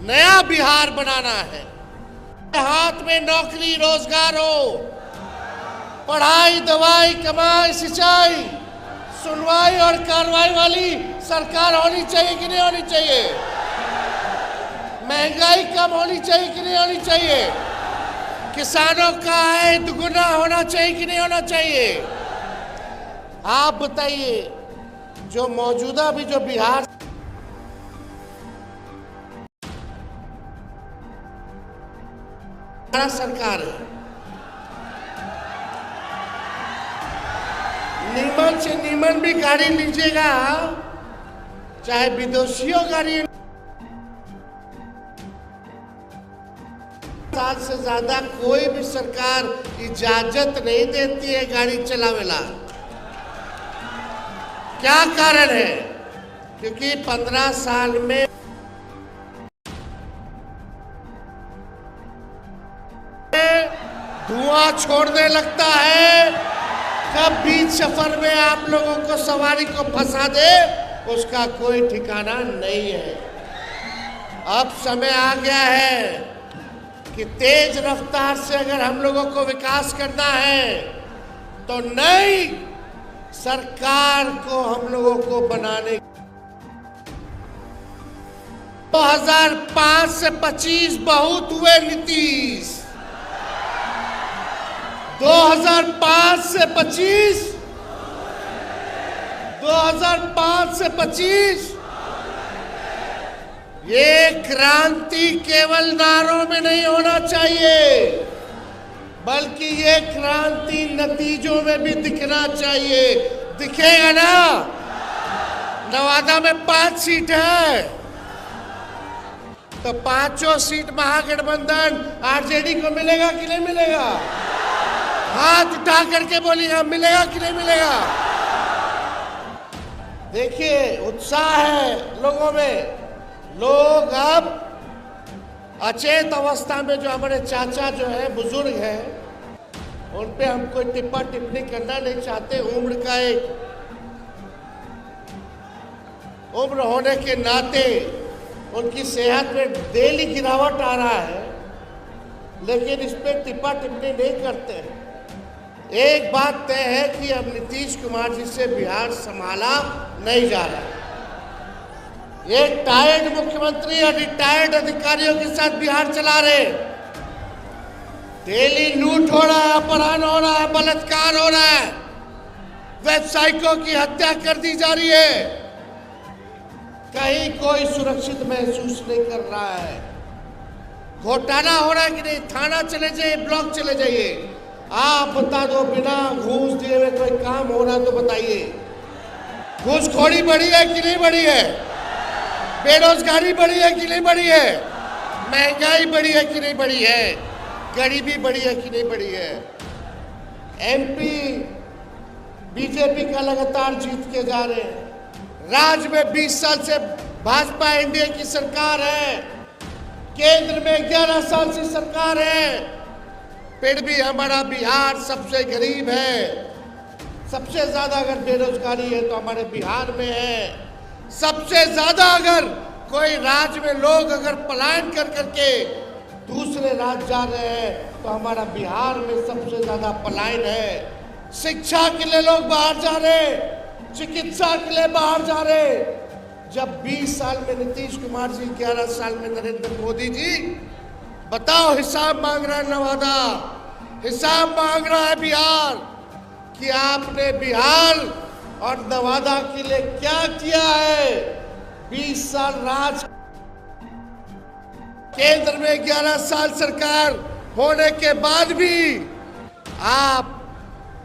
नया बिहार बनाना है। हाथ में नौकरी रोजगार हो, पढ़ाई दवाई कमाई सिंचाई सुनवाई और कार्रवाई वाली सरकार होनी चाहिए कि नहीं होनी चाहिए? महंगाई कम होनी चाहिए कि नहीं होनी चाहिए? किसानों का आय दुगुना होना चाहिए कि नहीं होना चाहिए? आप बताइए, जो मौजूदा भी जो बिहार सरकार है, नीमन से नीमन भी गाड़ी लीजिएगा, चाहे विदेशियों गाड़ी, साल से ज्यादा कोई भी सरकार इजाजत नहीं देती है गाड़ी चलावेला। क्या कारण है? क्योंकि 15 साल में धुआं छोड़ने लगता है। कब बीच सफर में आप लोगों को सवारी को फंसा दे उसका कोई ठिकाना नहीं है। अब समय आ गया है कि तेज रफ्तार से अगर हम लोगों को विकास करना है तो नई सरकार को हम लोगों को बनाने 2005 से 25 बहुत हुए नीतीश। 2005 से 25 ये क्रांति केवल नारों में नहीं होना चाहिए, बल्कि ये क्रांति नतीजों में भी दिखना चाहिए। दिखेगा ना? नवादा में 5 सीट है तो 5 सीट महागठबंधन आरजेडी को मिलेगा कि नहीं मिलेगा? हाथ उठा करके बोलिएगा, मिलेगा कि नहीं मिलेगा? देखिए उत्साह है लोगों में। लोग अब अचेत अवस्था में जो हमारे चाचा जो है बुजुर्ग हैं उन पे हम कोई टिप्पा टिप्पणी करना नहीं चाहते। उम्र होने के नाते उनकी सेहत में डेली गिरावट आ रहा है, लेकिन इस पे टिप्पा टिप्पणी नहीं करते हैं। एक बात तय है कि अब नीतीश कुमार जी से बिहार संभाला नहीं जा रहा है। एक टायर्ड मुख्यमंत्री और रिटायर्ड अधिकारियों के साथ बिहार चला रहे। डेली लूट हो रहा है, अपहरण हो रहा है, बलात्कार हो रहा है, व्यवसायिकों की हत्या कर दी जा रही है। कहीं कोई सुरक्षित महसूस नहीं कर रहा है। घोटाला हो रहा है कि नहीं? थाना चले जाइए, ब्लॉक चले जाइए, आप बता दो बिना घूस दिए हुए कोई काम हो रहा तो बताइए। घूसखोरी बढ़ी है कि नहीं बढ़ी है? बेरोजगारी बढ़ी है कि नहीं बढ़ी है? महंगाई बढ़ी है कि नहीं बढ़ी है? गरीबी बढ़ी है कि नहीं बढ़ी है? एमपी बीजेपी का लगातार जीत के जा रहे हैं। राज्य में 20 साल से भाजपा एनडीए की सरकार है, केंद्र में 11 साल से सरकार है, फिर भी हमारा बिहार सबसे गरीब है। सबसे ज्यादा अगर बेरोजगारी है तो हमारे बिहार में है। सबसे ज्यादा अगर कोई राज्य में लोग अगर पलायन कर करके दूसरे राज्य जा रहे हैं तो हमारा बिहार में सबसे ज्यादा पलायन है। शिक्षा के लिए लोग बाहर जा रहे, चिकित्सा के लिए बाहर जा रहे। जब 20 साल में नीतीश कुमार जी, 11 साल में नरेंद्र मोदी जी, बताओ हिसाब मांग रहा है नवादा, हिसाब मांग रहा है बिहार कि आपने बिहार और नवादा के लिए क्या किया है। 20 साल राज, केंद्र में 11 साल सरकार होने के बाद भी आप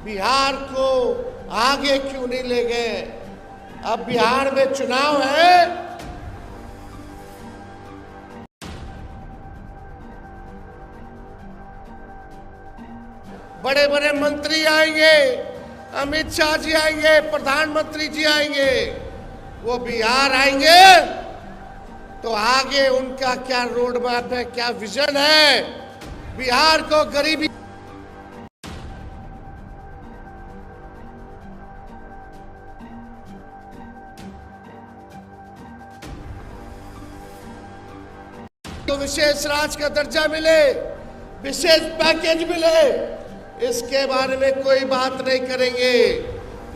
बिहार को आगे क्यों नहीं ले गए? अब बिहार में चुनाव है, बड़े बड़े मंत्री आएंगे, अमित शाह जी आएंगे, प्रधानमंत्री जी आएंगे, वो बिहार आएंगे तो आगे उनका क्या रोड मैप है, क्या विजन है? बिहार को गरीबी तो विशेष राज्य का दर्जा मिले, विशेष पैकेज मिले, इसके बारे में कोई बात नहीं करेंगे।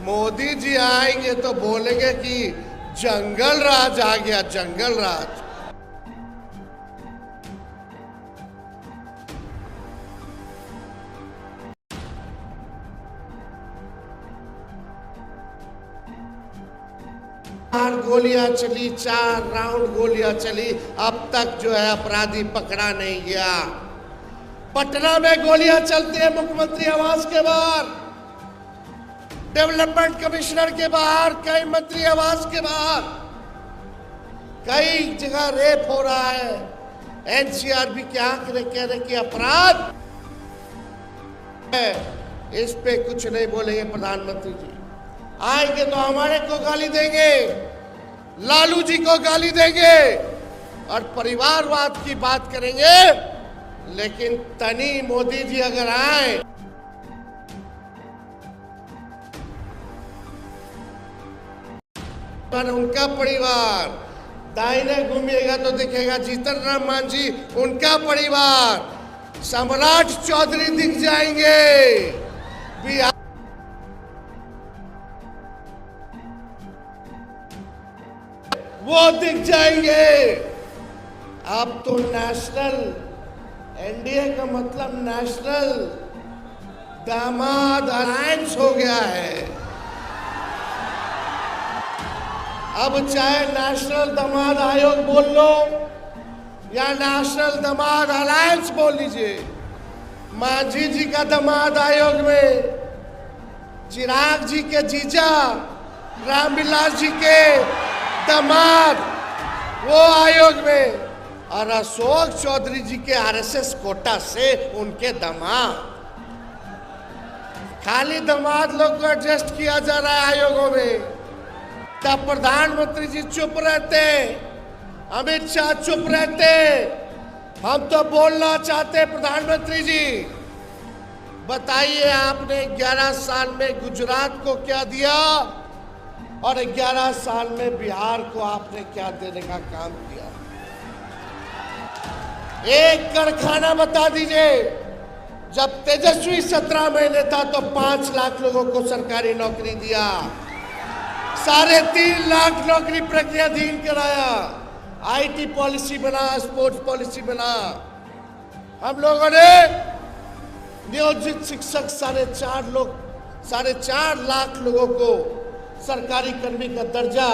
मोदी जी आएंगे तो बोलेंगे कि जंगल राज आ गया, जंगल राज। चार गोलियां चली, 4 राउंड गोलियां चली, अब तक जो है अपराधी पकड़ा नहीं गया। पटना में गोलियां चलती है मुख्यमंत्री आवास के बाहर, डेवलपमेंट कमिश्नर के बाहर, कई मंत्री आवास के बाहर, कई जगह रेप हो रहा है। एनसीआरबी के आंकड़े कह रहे कि अपराध है, इस पे कुछ नहीं बोलेंगे प्रधानमंत्री जी। आएंगे तो हमारे को गाली देंगे, लालू जी को गाली देंगे और परिवारवाद की बात करेंगे। लेकिन तनी मोदी जी अगर आए पर उनका परिवार, दाहिने घूमिएगा तो दिखेगा जीतन राम मांझी, उनका परिवार, सम्राट चौधरी दिख जाएंगे, बिहार वो दिख जाएंगे। अब तो नेशनल, एनडीए का मतलब नेशनल दामाद अलायंस हो गया है। अब चाहे नेशनल दामाद आयोग बोल लो या नेशनल दामाद अलायंस बोल लीजिए, मांझी जी का दामाद आयोग में, चिराग जी के जीजा रामविलास जी के दामाद वो आयोग में, और अशोक चौधरी जी के आरएसएस कोटा से उनके दामाद। खाली दामाद लोग को एडजस्ट किया जा रहा है आयोगों में। तब प्रधानमंत्री जी चुप रहते, अमित शाह चुप रहते। हम तो बोलना चाहते प्रधानमंत्री जी, बताइए आपने 11 साल में गुजरात को क्या दिया और 11 साल में बिहार को आपने क्या देने का काम किया? एक कारखाना बता दीजिए। जब तेजस्वी 17 महीने था तो 5 लाख लोगों को सरकारी नौकरी दिया, 3.5 लाख नौकरी प्रक्रियाधीन कराया, आईटी पॉलिसी बना, स्पोर्ट्स पॉलिसी बना। हम लोगों ने नियोजित शिक्षक 4.5 लाख लोगों को सरकारी कर्मी का दर्जा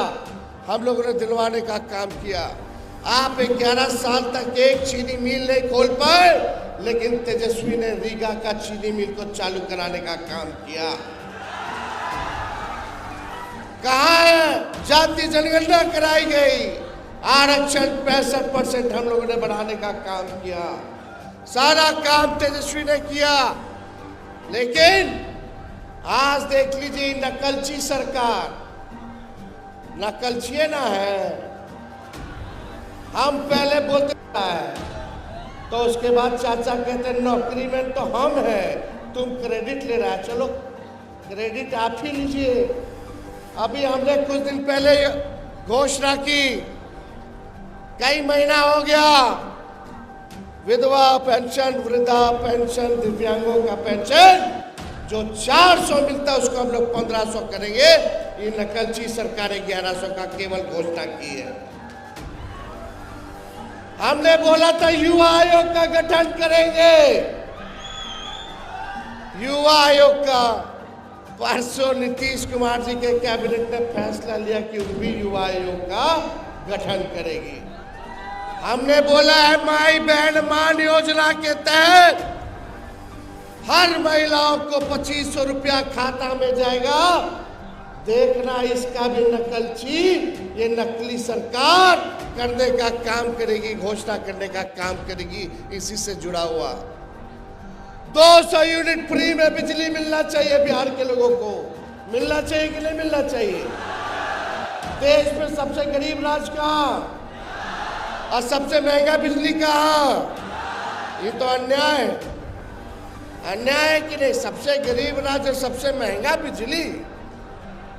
हम लोगों ने दिलवाने का काम किया। आप 11 साल तक एक चीनी मिल नहीं खोल पाए, लेकिन तेजस्वी ने रीगा का चीनी मिल को चालू कराने का काम किया। कहाँ है? जाति जनगणना कराई गई, आरक्षण 65% हम लोगों ने बढ़ाने का काम किया। सारा काम तेजस्वी ने किया। लेकिन आज देख लीजिए नकलची सरकार, नकलची ना है। हम पहले बोलते हैं तो उसके बाद चाचा कहते हैं नौकरी में तो हम हैं, तुम क्रेडिट ले रहा है। चलो क्रेडिट आप ही लीजिए। अभी हमने कुछ दिन पहले घोषणा की, कई महीना हो गया, विधवा पेंशन, वृद्धा पेंशन, दिव्यांगों का पेंशन जो 400 मिलता है उसको हम लोग 1500 करेंगे। ये नकलची सरकार 1100 का केवल घोषणा की है। हमने बोला था युवा आयोग का गठन करेंगे, युवा आयोग का। परसों नीतीश कुमार जी के कैबिनेट ने फैसला लिया कि वो भी युवा आयोग का गठन करेगी। हमने बोला है माई बहन मान योजना के तहत हर महिलाओं को 2500 रुपया खाता में जाएगा। देखना इसका भी नकलची, ये नकली सरकार करने का काम करेगी, घोषणा करने का काम करेगी। इसी से जुड़ा हुआ 200 यूनिट फ्री में बिजली मिलना चाहिए बिहार के लोगों को। मिलना चाहिए कि नहीं मिलना चाहिए? देश में सबसे गरीब राज्य कहाँ और सबसे महंगा बिजली कहाँ? ये तो अन्याय है। अन्याय है कि नहीं? सबसे गरीब राज्य और सबसे महंगा बिजली,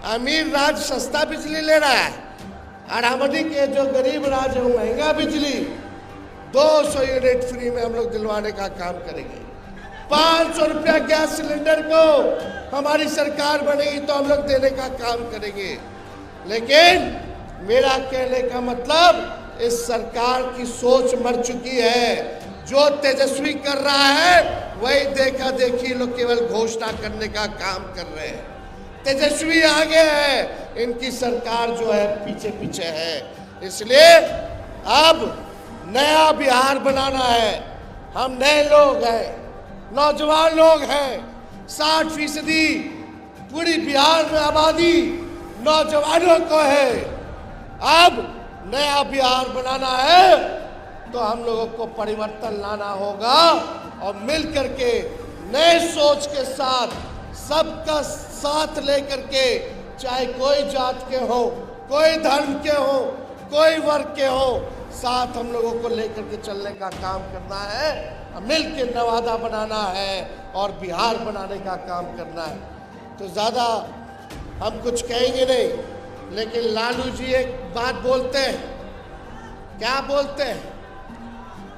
अमीर राज्य सस्ता बिजली ले रहा है और हमनी के जो गरीब राज्य है वो महंगा बिजली। 200 यूनिट फ्री में हम लोग दिलवाने का काम करेंगे। 500 रुपया गैस सिलेंडर को हमारी सरकार बनेगी तो हम लोग देने का काम करेंगे। लेकिन मेरा कहने का मतलब इस सरकार की सोच मर चुकी है। जो तेजस्वी कर रहा है वही देखा देखी लोग केवल घोषणा करने का काम कर रहे हैं। तेजस्वी आगे है, इनकी सरकार जो है पीछे पीछे है। इसलिए अब नया बिहार बनाना है। हम नए लोग हैं, नौजवान लोग हैं। 60% पूरी बिहार में आबादी नौजवानों को है। अब नया बिहार बनाना है तो हम लोगों को परिवर्तन लाना होगा और मिल करके नए सोच के साथ सबका साथ लेकर के, चाहे कोई जात के हो, कोई धर्म के हो, कोई वर्ग के हो, साथ हम लोगों को लेकर के चलने का काम करना है। मिल के नवादा बनाना है और बिहार बनाने का काम करना है। तो ज़्यादा हम कुछ कहेंगे नहीं, लेकिन लालू जी एक बात बोलते हैं। क्या बोलते हैं?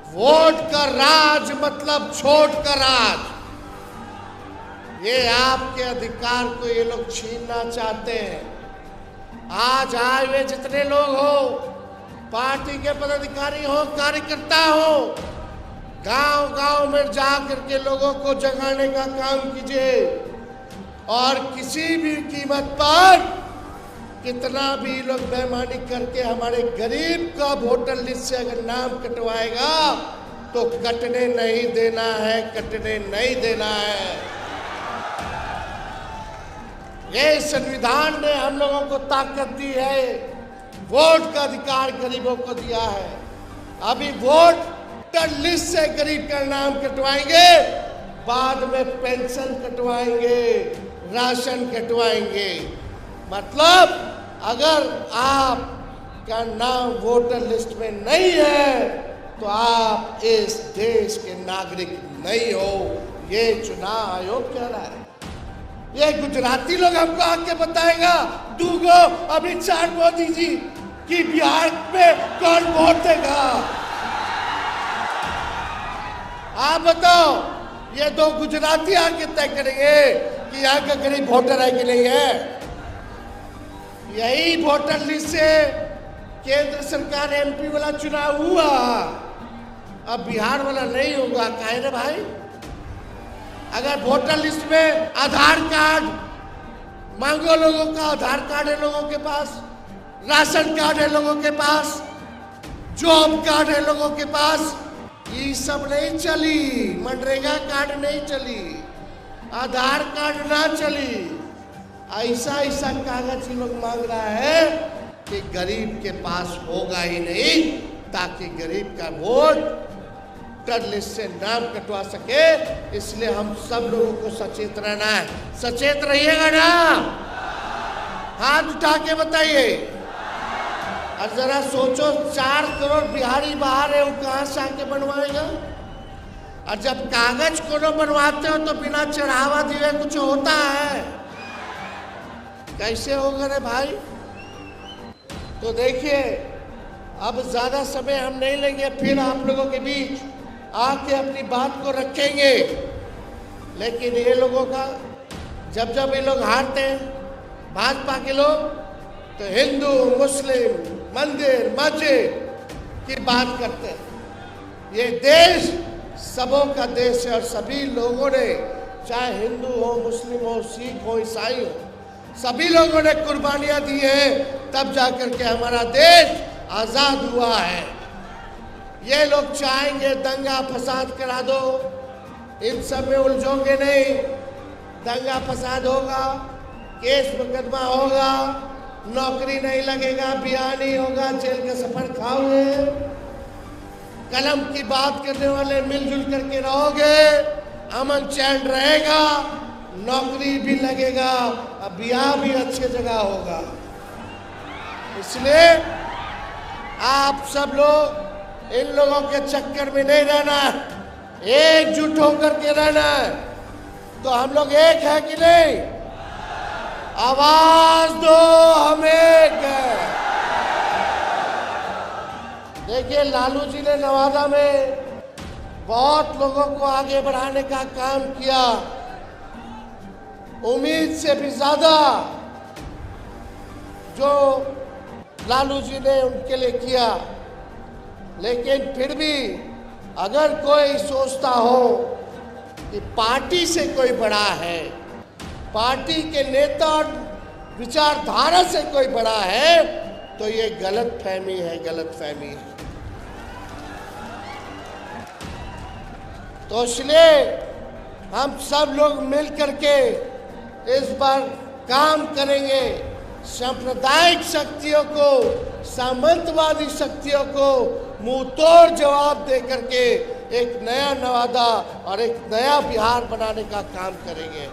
वोट का राज मतलब छोट का राज। ये आपके अधिकार को ये लोग छीनना चाहते हैं। आज आए हुए जितने लोग हो, पार्टी के पदाधिकारी हो, कार्यकर्ता हो, गांव गांव में जा करके लोगों को जगाने का काम कीजिए और किसी भी कीमत पर कितना भी लोग बेईमानी करके हमारे गरीब का वोटर लिस्ट से अगर नाम कटवाएगा तो कटने नहीं देना है, कटने नहीं देना है। ये संविधान ने हम लोगों को ताकत दी है, वोट का अधिकार गरीबों को दिया है। अभी वोटर लिस्ट से गरीब का नाम कटवाएंगे, बाद में पेंशन कटवाएंगे, राशन कटवाएंगे। मतलब अगर आपका नाम वोटर लिस्ट में नहीं है तो आप इस देश के नागरिक नहीं हो। ये चुनाव आयोग कह रहा है। ये गुजराती लोग हमको आके बताएगा दूगो अमित शाह मोदी जी कि बिहार में कौन वोट देगा। आप बताओ, ये दो गुजराती आके तय करेंगे कि यहाँ का गरीब वोटर है कि नहीं है। यही वोटर लिस्ट से केंद्र सरकार एमपी वाला चुनाव हुआ, अब बिहार वाला नहीं होगा। काहे रे भाई? अगर वोटर लिस्ट में आधार कार्ड मांगो, लोगों का आधार कार्ड है लोगों के पास, राशन कार्ड है लोगों के पास, जॉब कार्ड है लोगों के पास, ये सब नहीं चली। मनरेगा कार्ड नहीं चली, आधार कार्ड ना चली। ऐसा ऐसा कागज ही लोग मांग रहा है कि गरीब के पास होगा ही नहीं, ताकि गरीब का वोट लिस्ट से नाम कटवा सके। इसलिए हम सब लोगों को सचेत रहना है। सचेत रहिएगा ना? हाथ उठा के बताइए। और जरा सोचो, 4 करोड़ बिहारी बाहर है, वो कहां से आके बनवाएगा? और जब कागज को बनवाते हो तो बिना चढ़ावा दिए कुछ होता है? कैसे होगा रे भाई? तो देखिए, अब ज्यादा समय हम नहीं लेंगे, फिर आप लोगों के बीच आके अपनी बात को रखेंगे। लेकिन ये लोगों का जब जब ये लोग हारते हैं, भाजपा के लोग, तो हिंदू मुस्लिम मंदिर मस्जिद की बात करते हैं। ये देश सबों का देश है और सभी लोगों ने, चाहे हिंदू हो, मुस्लिम हो, सिख हो, ईसाई हो, सभी लोगों ने कुर्बानियां दी हैं, तब जाकर के हमारा देश आजाद हुआ है। ये लोग चाहेंगे दंगा फसाद करा दो, इन सब में उलझोगे नहीं। दंगा फसाद होगा, केस मुकदमा होगा, नौकरी नहीं लगेगा, बियाह नहीं होगा, जेल का सफर खाओगे। कलम की बात करने वाले मिलजुल करके रहोगे, अमन चैन रहेगा, नौकरी भी लगेगा, अब बियाह भी अच्छी जगह होगा। इसलिए आप सब लोग इन लोगों के चक्कर में नहीं रहना, एकजुट होकर के रहना है। तो हम लोग एक है कि नहीं? आवाज दो, हम एक है। देखिए, लालू जी ने नवादा में बहुत लोगों को आगे बढ़ाने का काम किया, उम्मीद से भी ज्यादा जो लालू जी ने उनके लिए किया। लेकिन फिर भी अगर कोई सोचता हो कि पार्टी से कोई बड़ा है, पार्टी के नेता और विचारधारा से कोई बड़ा है, तो ये गलत फहमी है, गलत फहमी है। तो इसलिए हम सब लोग मिल करके इस बार काम करेंगे, सांप्रदायिक शक्तियों को, सामंतवादी शक्तियों को मुंह तोड़ जवाब दे करके एक नया नवादा और एक नया बिहार बनाने का काम करेंगे।